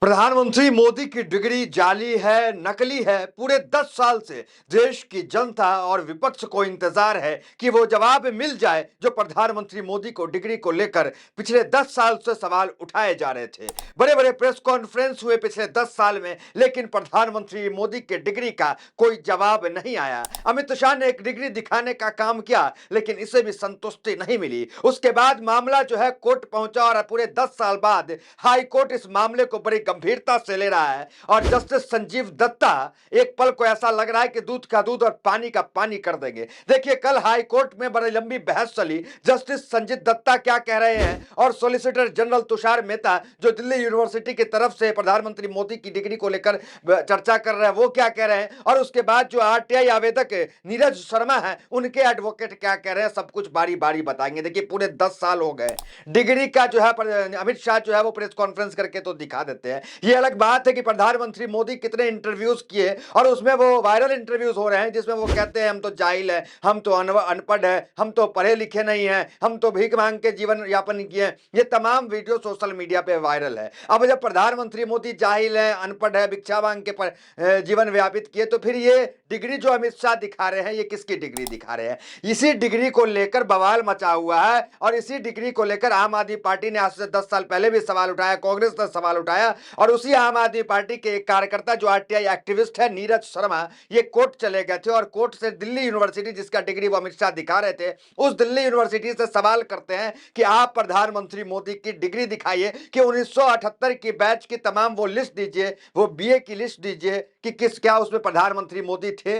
प्रधानमंत्री मोदी की डिग्री जाली है, नकली है। पूरे 10 साल से देश की जनता और विपक्ष को इंतजार है कि वो जवाब मिल जाए जो प्रधानमंत्री मोदी को डिग्री को लेकर पिछले 10 साल से सवाल उठाए जा रहे थे। बड़े-बड़े प्रेस कॉन्फ्रेंस हुए पिछले 10 साल में, लेकिन प्रधानमंत्री मोदी के डिग्री का कोई जवाब नहीं आया। अमित शाह ने एक डिग्री दिखाने का काम किया, लेकिन इसे भी संतुष्टि नहीं मिली। उसके बाद मामला जो है कोर्ट पहुंचा और पूरे 10 साल बाद हाई कोर्ट इस मामले को बड़ी गंभीरता से ले रहा है और जस्टिस संजीव दत्ता एक पल को ऐसा लग रहा है कि दूध का दूध और पानी का पानी कर देंगे। देखिए, कल हाई कोर्ट में बड़ी लंबी बहस चली। जस्टिस संजीव दत्ता क्या कह रहे हैं और सॉलिसिटर जनरल तुषार मेहता जो दिल्ली यूनिवर्सिटी की तरफ से प्रधानमंत्री मोदी की डिग्री को लेकर चर्चा कर रहे हैं, वो क्या कह रहे हैं और उसके बाद जो आरटीआई आवेदक नीरज शर्मा है उनके एडवोकेट क्या कह रहे हैं, सब कुछ बारी बारी बताएंगे। देखिए, पूरे 10 साल हो गए डिग्री का जो है अमित शाह जो है वो प्रेस कॉन्फ्रेंस करके तो दिखा देते हैं। ये अलग बात है कि प्रधानमंत्री मोदी कितने इंटरव्यूज किए और उसमें वो वायरल इंटरव्यूज हो रहे हैं जिसमें वो कहते हैं हम तो जाहिल है, हम तो अनपढ़ है, हम तो पढ़े लिखे नहीं है, हम तो भीख मांग के जीवन यापन किए। ये तमाम वीडियो सोशल मीडिया पे वायरल है। अब जब प्रधानमंत्री मोदी जाहिल है, अनपढ़ है, भिक्षा मांग के जीवन व्यापित किए, तो फिर ये डिग्री जो अमित शाह दिखा रहे हैं ये किसकी डिग्री दिखा रहे हैं? इसी डिग्री को लेकर बवाल मचा हुआ है और इसी डिग्री को लेकर आम आदमी पार्टी ने आज से 10 साल पहले भी सवाल उठाया, कांग्रेस ने सवाल उठाया और उसी आम आदमी पार्टी के एक कार्यकर्ता जो आरटीआई एक्टिविस्ट है नीरज शर्मा, ये कोर्ट चले गए थे और कोर्ट से दिल्ली यूनिवर्सिटी जिसका डिग्री वो अमित शाह दिखा रहे थे, उस दिल्ली यूनिवर्सिटी से सवाल करते हैं कि आप प्रधानमंत्री मोदी की डिग्री दिखाइए कि 1978 की बैच की तमाम वो लिस्ट दीजिए, वो बीए की लिस्ट दीजिए कि किस क्या उसमें प्रधानमंत्री मोदी थे।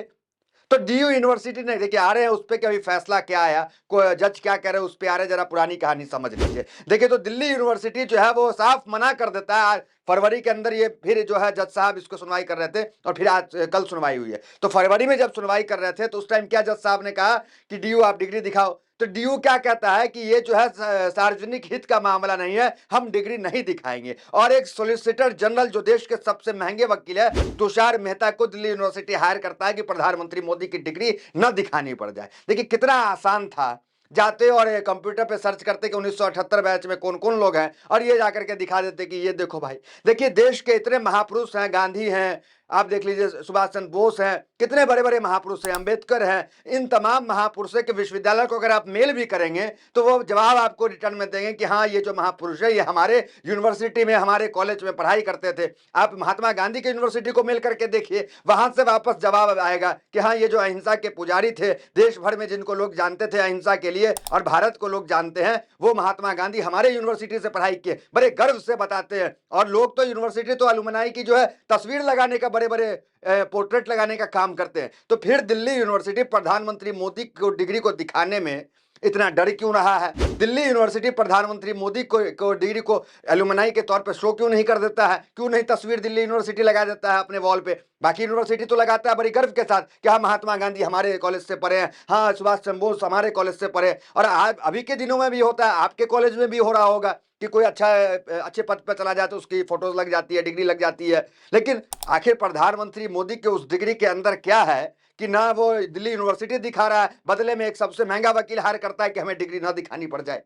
तो डीयू यूनिवर्सिटी ने देखिए आ रहे हैं उस पे कि अभी फैसला क्या आया, कोई जज क्या कह रहे हैं उस पे आ रहे हैं, जरा पुरानी कहानी समझ लीजिए। देखिए, तो दिल्ली यूनिवर्सिटी जो है वो साफ मना कर देता है। आज फरवरी के अंदर ये फिर जो है जज साहब इसको सुनवाई कर रहे थे और फिर आज कल सुनवाई हुई है। तो फरवरी में जब सुनवाई कर रहे थे तो उस टाइम क्या जज साहब ने कहा कि डीयू आप डिग्री दिखाओ, तो डीयू क्या कहता है कि ये जो है सार्वजनिक हित का मामला नहीं है, हम डिग्री नहीं दिखाएंगे। और एक सोलिसिटर जनरल जो देश के सबसे महंगे वकील है तुषार मेहता को दिल्ली यूनिवर्सिटी हायर करता है कि प्रधानमंत्री मोदी की डिग्री न दिखानी पड़ जाए। देखिए, कितना आसान था, जाते और कंप्यूटर पे सर्च करते कि 1978 बैच में कौन कौन लोग हैं और ये जाकर के दिखा देते कि ये देखो भाई। देखिए, देश के इतने महापुरुष हैं, गांधी हैं, आप देख लीजिए सुभाष चंद्र बोस हैं, कितने बड़े बड़े महापुरुष हैं, अंबेडकर हैं। इन तमाम महापुरुषों के विश्वविद्यालय को अगर आप मेल भी करेंगे तो वो जवाब आपको रिटर्न में देंगे कि हाँ, ये जो महापुरुष है ये हमारे यूनिवर्सिटी में, हमारे कॉलेज में पढ़ाई करते थे। आप महात्मा गांधी के यूनिवर्सिटी को मेल करके देखिए, वहां से वापस जवाब आएगा कि हाँ, ये जो अहिंसा के पुजारी थे, देश भर में जिनको लोग जानते थे अहिंसा के लिए और भारत को लोग जानते हैं, वो महात्मा गांधी हमारे यूनिवर्सिटी से पढ़ाई किए, बड़े गर्व से बताते हैं। और लोग तो यूनिवर्सिटी तो अलुमनाई की जो है तस्वीर लगाने का, बड़े बड़े पोर्ट्रेट लगाने का काम करते हैं। तो फिर दिल्ली यूनिवर्सिटी प्रधानमंत्री मोदी को डिग्री को दिखाने में इतना डर क्यों रहा है? दिल्ली यूनिवर्सिटी प्रधानमंत्री मोदी को डिग्री को एलुमनाई के तौर पर शो क्यों नहीं कर देता है? क्यों नहीं तस्वीर दिल्ली यूनिवर्सिटी लगा देता है अपने वॉल पे? बाकी यूनिवर्सिटी तो लगाता है बड़ी गर्व के साथ कि हाँ, महात्मा गांधी हमारे कॉलेज से पढ़े हैं, हाँ, सुभाष चंद्र बोस हमारे कॉलेज से पढ़े। और आज अभी के दिनों में भी होता है, आपके कॉलेज में भी हो रहा होगा कि कोई अच्छे पद पर चला जाए तो उसकी फोटोज लग जाती है, डिग्री लग जाती है। लेकिन आखिर प्रधानमंत्री मोदी के उस डिग्री के अंदर क्या है कि ना वो दिल्ली यूनिवर्सिटी दिखा रहा है, बदले में एक सबसे महंगा वकील हायर करता है कि हमें डिग्री ना दिखानी पड़ जाए।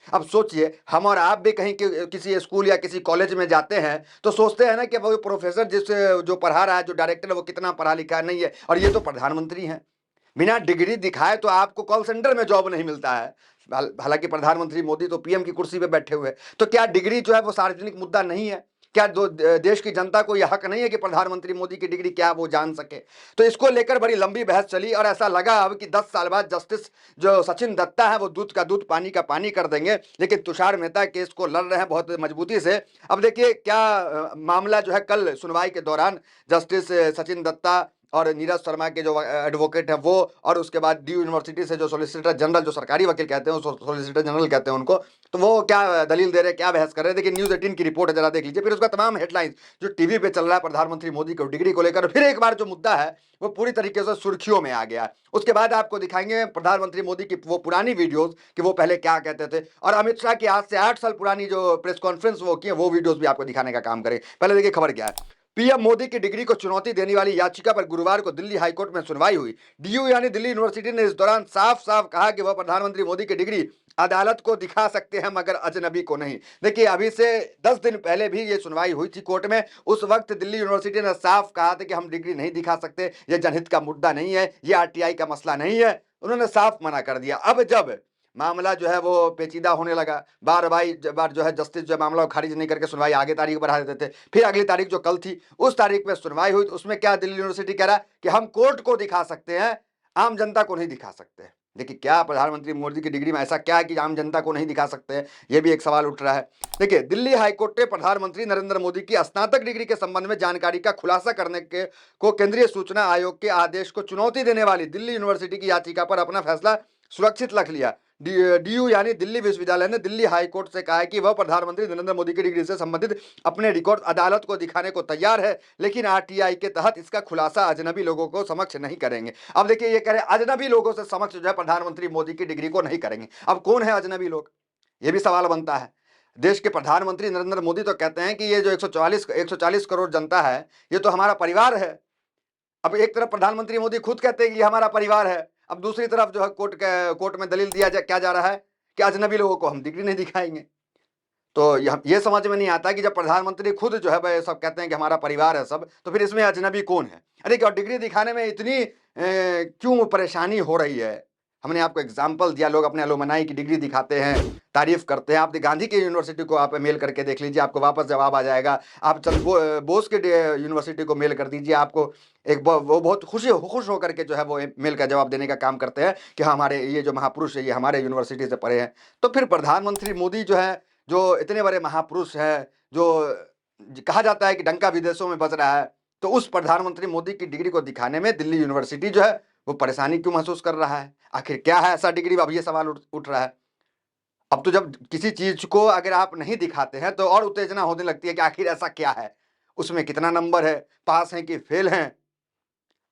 अब सोचिए, हम और आप भी कहीं किसी स्कूल या किसी कॉलेज में जाते हैं तो सोचते हैं ना कि वो प्रोफेसर जो पढ़ा रहा है, जो डायरेक्टर है, वो कितना पढ़ा लिखा नहीं है, और ये तो प्रधानमंत्री हैं। बिना डिग्री दिखाए तो आपको कॉल सेंटर में जॉब नहीं मिलता है। हालांकि प्रधानमंत्री मोदी तो पीएम की कुर्सी पे बैठे हुए। तो क्या डिग्री जो है वो सार्वजनिक मुद्दा नहीं है? क्या देश की जनता को यह हक नहीं है कि प्रधानमंत्री मोदी की डिग्री क्या वो जान सके? तो इसको लेकर बड़ी लंबी बहस चली और ऐसा लगा अब कि 10 साल बाद जस्टिस जो सचिन दत्ता है वो दूध का दूध पानी का पानी कर देंगे। लेकिन तुषार मेहता केस को लड़ रहे हैं बहुत मजबूती से। अब देखिए क्या मामला जो है कल सुनवाई के दौरान जस्टिस सचिन दत्ता और नीरज शर्मा के जो एडवोकेट हैं वो, और उसके बाद डी यूनिवर्सिटी से जो सॉलिसिटर जनरल, जो सरकारी वकील कहते हैं, सॉलिसिटर जनरल कहते हैं उनको, तो वो क्या दलील दे रहे हैं, क्या बहस कर रहे हैं। देखिए, न्यूज़ 18 की रिपोर्ट है, जरा देख लीजिए। फिर उसका तमाम हेडलाइंस जो टीवी पे चल रहा है प्रधानमंत्री मोदी को डिग्री को लेकर, फिर एक बार जो मुद्दा है वो पूरी तरीके से सुर्खियों में आ गया। उसके बाद आपको दिखाएंगे प्रधानमंत्री मोदी की वो पुरानी वीडियोज कि वो पहले क्या कहते थे, और अमित शाह की आज से 8 साल पुरानी जो प्रेस कॉन्फ्रेंस वो की है, वो वीडियोज भी आपको दिखाने का काम करें। पहले देखिए खबर क्या है। पीएम मोदी की डिग्री को चुनौती देने वाली याचिका पर गुरुवार को दिल्ली हाईकोर्ट में सुनवाई हुई। डीयू यानी दिल्ली यूनिवर्सिटी ने इस दौरान साफ साफ कहा कि वह प्रधानमंत्री मोदी की डिग्री अदालत को दिखा सकते हैं मगर अजनबी को नहीं। देखिए, अभी से 10 दिन पहले भी ये सुनवाई हुई थी कोर्ट में। उस वक्त दिल्ली यूनिवर्सिटी ने साफ कहा था कि हम डिग्री नहीं दिखा सकते, ये जनहित का मुद्दा नहीं है, ये आरटीआई का मसला नहीं है। उन्होंने साफ मना कर दिया। अब जब मामला जो है वो पेचीदा होने लगा, बार बार जो है जस्टिस जो मामला को खारिज नहीं करके सुनवाई आगे तारीख बढ़ा देते थे। फिर अगली तारीख जो कल थी, उस तारीख में सुनवाई हुई, तो उसमें क्या दिल्ली यूनिवर्सिटी कह रहा है कि हम कोर्ट को दिखा सकते हैं, आम जनता को नहीं दिखा सकते। देखिए, क्या प्रधानमंत्री मोदी की डिग्री में ऐसा क्या है कि आम जनता को नहीं दिखा सकते हैं, ये भी एक सवाल उठ रहा है। देखिए, दिल्ली हाईकोर्ट ने प्रधानमंत्री नरेंद्र मोदी की स्नातक डिग्री के संबंध में जानकारी का खुलासा करने को केंद्रीय सूचना आयोग के आदेश को चुनौती देने वाली दिल्ली यूनिवर्सिटी की याचिका पर अपना फैसला सुरक्षित रख लिया। डीयू यानी दिल्ली विश्वविद्यालय ने दिल्ली हाईकोर्ट से कहा है कि वह प्रधानमंत्री नरेंद्र मोदी की डिग्री से संबंधित अपने रिकॉर्ड अदालत को दिखाने को तैयार है, लेकिन आरटीआई के तहत इसका खुलासा अजनबी लोगों को समक्ष नहीं करेंगे। अब देखिए, ये कह रहे अजनबी लोगों से समक्ष जो है प्रधानमंत्री मोदी की डिग्री को नहीं करेंगे। अब कौन है अजनबी लोग, ये भी सवाल बनता है। देश के प्रधानमंत्री नरेंद्र मोदी तो कहते हैं कि ये जो 140 करोड़ जनता है, ये तो हमारा परिवार है। अब एक तरफ प्रधानमंत्री मोदी खुद कहते हैं कि हमारा परिवार है, अब दूसरी तरफ जो है कोर्ट में दलील क्या जा रहा है कि अजनबी लोगों को हम डिग्री नहीं दिखाएंगे। तो ये समझ में नहीं आता कि जब प्रधानमंत्री खुद जो है सब कहते हैं कि हमारा परिवार है सब, तो फिर इसमें अजनबी कौन है? अरे क्या डिग्री दिखाने में इतनी क्यों परेशानी हो रही है? हमने आपको एग्जाम्पल दिया, लोग अपने अलुमनाई की डिग्री दिखाते हैं, तारीफ करते हैं। आप गांधी की यूनिवर्सिटी को आप मेल करके देख लीजिए, आपको वापस जवाब आ जाएगा। आप बोस के यूनिवर्सिटी को मेल कर दीजिए, आपको वो बहुत खुश होकर के जो है वो मेल का जवाब देने का काम करते हैं कि हाँ, हमारे ये जो महापुरुष है ये हमारे यूनिवर्सिटी से पढ़े हैं। तो फिर प्रधानमंत्री मोदी जो है, जो इतने बड़े महापुरुष है, जो कहा जाता है कि डंका विदेशों में बज रहा है, तो उस प्रधानमंत्री मोदी की डिग्री को दिखाने में दिल्ली यूनिवर्सिटी जो है वो परेशानी क्यों महसूस कर रहा है? आखिर क्या है ऐसा डिग्री? अब ये सवाल उठ रहा है। अब तो जब किसी चीज को अगर आप नहीं दिखाते हैं तो और उत्तेजना होने लगती है कि आखिर ऐसा क्या है, उसमें कितना नंबर है, पास हैं कि फेल हैं।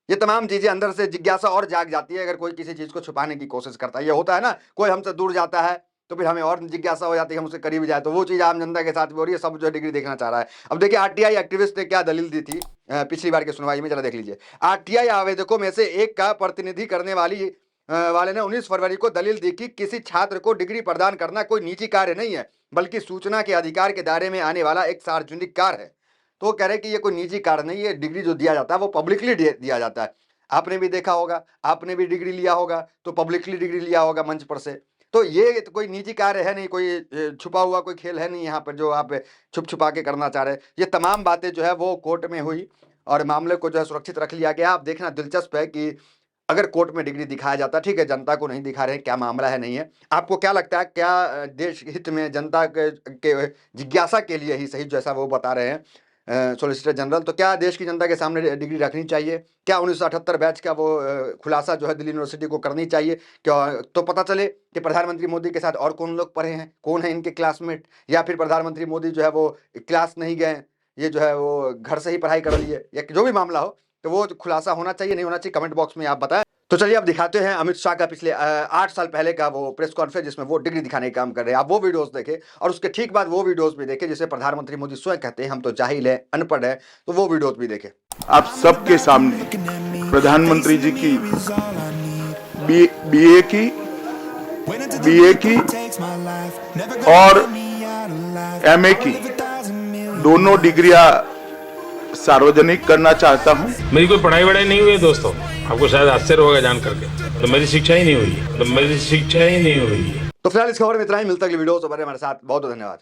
ये तमाम चीजें अंदर से जिज्ञासा और जाग जाती है अगर कोई किसी चीज को छुपाने की कोशिश करता है। ये होता है ना, कोई हमसे दूर जाता है तो फिर हमें और जिज्ञासा हो जाती है, हम उससे करीब जाए। तो वो चीज़ आम जनता के साथ भी हो रही है, सब जो डिग्री देखना चाह रहा है। अब देखिए, आरटीआई एक्टिविस्ट ने क्या दलील दी थी पिछली बार की सुनवाई में, जरा देख लीजिए। आरटीआई आवेदकों में से एक का प्रतिनिधि करने वाले ने 19 फरवरी को दलील दी कि किसी छात्र को डिग्री प्रदान करना कोई निजी कार्य नहीं है, बल्कि सूचना के अधिकार के दायरे में आने वाला एक सार्वजनिक कार्य है। तो वो कह रहे हैं कि ये कोई निजी कार्य नहीं है, डिग्री जो दिया जाता है वो पब्लिकली दिया जाता है। आपने भी देखा होगा, आपने भी डिग्री लिया होगा, तो पब्लिकली डिग्री लिया होगा मंच पर से। तो ये तो कोई निजी कार्य है नहीं, कोई छुपा हुआ कोई खेल है नहीं यहाँ पर जो आप छुपा के करना चाह रहे हैं। ये तमाम बातें जो है वो कोर्ट में हुई और मामले को जो है सुरक्षित रख लिया गया। आप देखना दिलचस्प है कि अगर कोर्ट में डिग्री दिखाया जाता, ठीक है, जनता को नहीं दिखा रहे, क्या मामला है नहीं है। आपको क्या लगता है, क्या देश हित में जनता के जिज्ञासा के लिए ही सही, जैसा वो बता रहे हैं सॉलिसिटर जनरल, तो क्या देश की जनता के सामने डिग्री रखनी चाहिए? क्या 1978 बैच का वो खुलासा जो है दिल्ली यूनिवर्सिटी को करनी चाहिए? क्या तो पता चले कि प्रधानमंत्री मोदी के साथ और कौन लोग पढ़े हैं, कौन है इनके क्लासमेट, या फिर प्रधानमंत्री मोदी जो है वो क्लास नहीं गए, ये जो है वो घर से ही पढ़ाई कर लिए, या जो भी मामला हो, तो वो खुलासा होना चाहिए नहीं होना चाहिए, कमेंट बॉक्स में आप बताएं। तो चलिए अब दिखाते हैं अमित शाह का पिछले 8 साल पहले का वो प्रेस कॉन्फ्रेंस जिसमें वो डिग्री दिखाने का काम कर रहे हैं। आप वो वीडियोस देखें और उसके ठीक बाद वो वीडियोस भी देखें जिसे प्रधानमंत्री मोदी स्वयं कहते हैं हम तो जाहिल है, अनपढ़ है, तो वो वीडियोस भी देखें। आप सबके सामने प्रधानमंत्री जी की बीए की और एमए की दोनों डिग्रियां सार्वजनिक करना चाहता हूं। मेरी कोई पढ़ाई वढ़ाई नहीं हुई है दोस्तों, आपको शायद आश्चर्य होगा जान करके, तो मेरी शिक्षा ही नहीं हुई है, तो फिलहाल इस खबर में इतना ही। मिलता है अगली वीडियो, तो हमारे साथ बहुत धन्यवाद।